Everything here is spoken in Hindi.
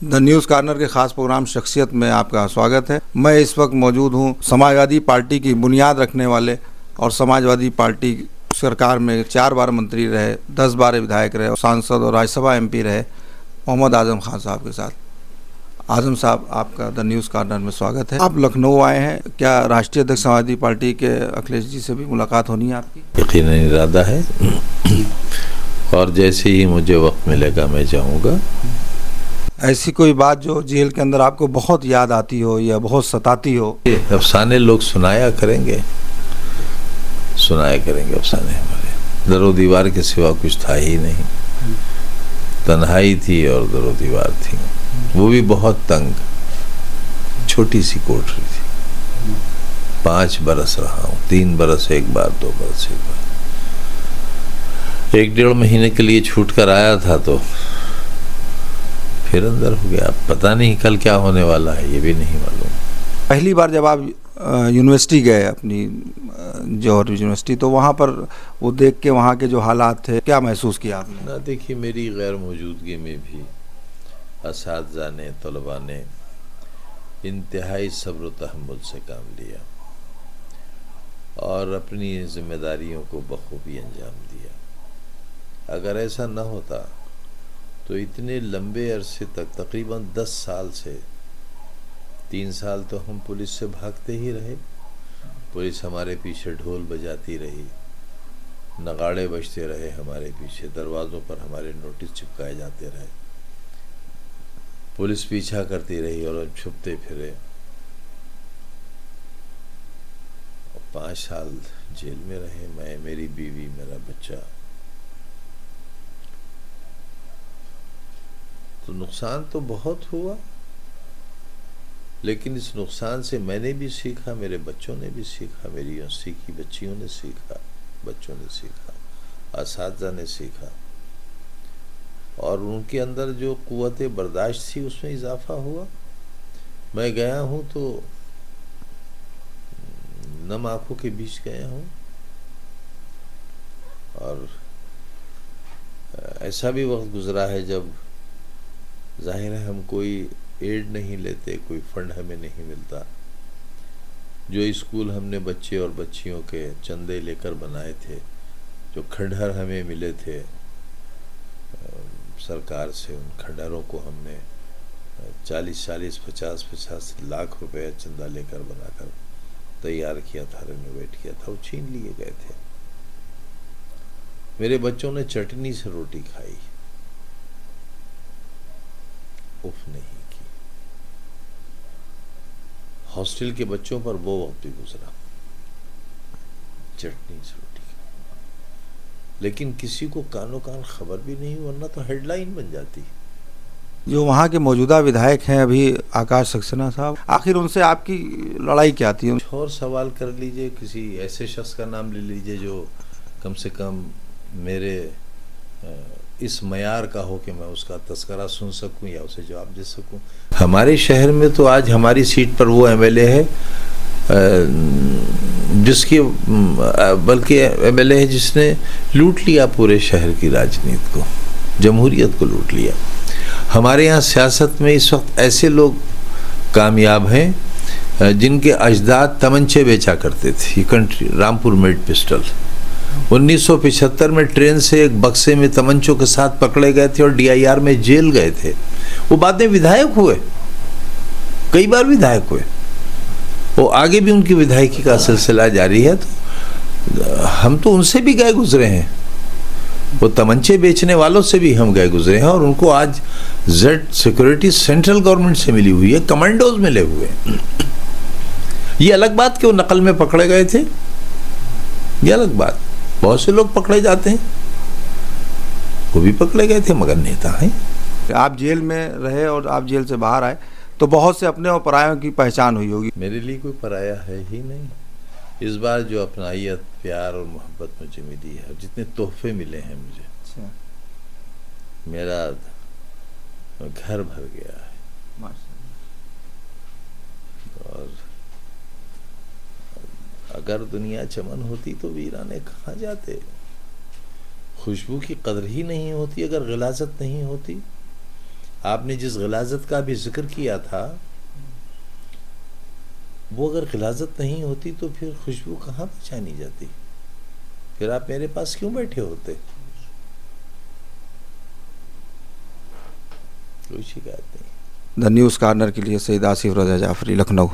द न्यूज़ कॉर्नर के खास प्रोग्राम शख्सियत में आपका स्वागत है। मैं इस वक्त मौजूद हूं समाजवादी पार्टी की बुनियाद रखने वाले और समाजवादी पार्टी सरकार में 4 बार मंत्री रहे, 10 बार विधायक रहे और सांसद और राज्यसभा एमपी रहे मोहम्मद आजम खान साहब के साथ। आजम साहब, आपका द न्यूज़ कॉर्नर में स्वागत है। आप लखनऊ आए हैं, क्या राष्ट्रीय अध्यक्ष समाजवादी पार्टी के अखिलेश जी से भी मुलाकात होनी है आपकी? यकीनन इरादा है और जैसे ही मुझे वक्त मिलेगा मैं जाऊंगा। ऐसी कोई बात जो जेल के अंदर आपको बहुत याद आती हो या बहुत सताती हो? अफसाने लोग सुनाया करेंगे अफसाने। हमारे दरो दीवार के सिवा कुछ था ही नहीं, तन्हाई थी और दरो दीवार थी, वो भी बहुत तंग, छोटी सी कोठरी थी। 5 बरस रहा हूँ, 3 बरस एक बार, 2 बरस एक बार। 1-1.5 महीने के लिए छूट कर आया था तो फिर अंदर हो गया। पता नहीं कल क्या होने वाला है, ये भी नहीं मालूम। पहली बार जब आप यूनिवर्सिटी गए, अपनी जौहर यूनिवर्सिटी, तो वहाँ पर वो देख के वहाँ के जो हालात थे, क्या महसूस किया आपने? ना, देखिए, मेरी गैर मौजूदगी में भी असातिज़ा ने, तलबा ने इंतहाई सब्र व तहम्मुल से काम लिया और अपनी जिम्मेदारियों को बखूबी अंजाम दिया। अगर ऐसा न होता तो इतने लंबे अरसे तक, तकरीबन 10 साल से 3 साल तो हम पुलिस से भागते ही रहे। पुलिस हमारे पीछे ढोल बजाती रही, नगाड़े बजते रहे हमारे पीछे, दरवाज़ों पर हमारे नोटिस चिपकाए जाते रहे, पुलिस पीछा करती रही और हम छुपते फिरे। 5 साल जेल में रहे, मैं, मेरी बीवी, मेरा बच्चा। तो नुकसान तो बहुत हुआ, लेकिन इस नुकसान से मैंने भी सीखा, मेरे बच्चों ने भी सीखा, मेरी यूनिवर्सिटी की बच्चियों ने सीखा, बच्चों ने सीखा, असातिज़ा ने सीखा और उनके अंदर जो क़ुव्वत बर्दाश्त थी उसमें इजाफा हुआ। मैं गया हूँ तो नम आँखों के बीच गया हूँ और ऐसा भी वक्त गुजरा है जब जाहिर है हम कोई एड नहीं लेते, कोई फंड हमें नहीं मिलता। जो स्कूल हमने बच्चे और बच्चियों के चंदे लेकर बनाए थे, जो खंडहर हमें मिले थे सरकार से, उन खंडहरों को हमने 40-40, 50-50 लाख रुपए चंदा लेकर बनाकर तैयार किया था, रेनोवेट किया था, वो छीन लिए गए थे। मेरे बच्चों ने चटनी से रोटी खाई, उफ नहीं की। हॉस्टल के बच्चों पर वो वक्त भी गुजरा, चटनी से रोटी खाई, लेकिन किसी को कानो कान खबर भी नहीं, वरना तो हेडलाइन बन जाती। जो वहाँ के मौजूदा विधायक हैं अभी, आकाश सक्सेना साहब, आखिर उनसे आपकी लड़ाई क्या थी? और सवाल कर लीजिए, किसी ऐसे शख्स का नाम ले लीजिए जो कम से कम मेरे इस मयार का हो कि मैं उसका तस्करा सुन सकूं या उसे जवाब दे सकूं। हमारे शहर में तो आज हमारी सीट पर वो एमएलए है जिसकी, बल्कि एमएलए है जिसने लूट लिया पूरे शहर की राजनीति को, जमहूरियत को लूट लिया। हमारे यहाँ सियासत में इस वक्त ऐसे लोग कामयाब हैं जिनके अजदाद तमंचे बेचा करते थे। कंट्री रामपुर मेड पिस्टल 1975 में ट्रेन से एक बक्से में तमंचों के साथ पकड़े गए थे और डीआईआर में जेल गए थे। वो बाद में विधायक हुए, कई बार विधायक हुए, वो आगे भी उनकी विधायकी का सिलसिला जारी है। तो हम तो उनसे भी गए गुजरे हैं, वो तमंचे बेचने वालों से भी हम गए गुजरे हैं और उनको आज जेड सिक्योरिटी सेंट्रल गवर्नमेंट से मिली हुई है, कमांडोज मिले हुए हैं। ये अलग बात कि वो नकल में पकड़े गए थे, ये अलग बात। बहुत से लोग पकड़े जाते हैं, वो भी पकड़े गए थे मगर नेता हैं। आप जेल में रहे और आप जेल से बाहर आए तो बहुत से अपने और परायों की पहचान हुई होगी। मेरे लिए कोई पराया है ही नहीं। इस बार जो अपनाइयत, प्यार और मोहब्बत मुझे मिली है, जितने तोहफे मिले हैं मुझे, मेरा घर भर गया है। और अगर दुनिया चमन होती तो वीराने कहाँ जाते। खुशबू की कदर ही नहीं होती अगर गिलाज़त नहीं होती। आपने जिस गिलाज़त का भी जिक्र किया था, वो अगर गिलाज़त नहीं होती तो फिर खुशबू कहाँ पहचानी जाती? फिर आप मेरे पास क्यों बैठे होते? कोई शिकायत नहीं। द न्यूज़ कॉर्नर के लिए सईद आसिफ रज़ा जाफरी, लखनऊ।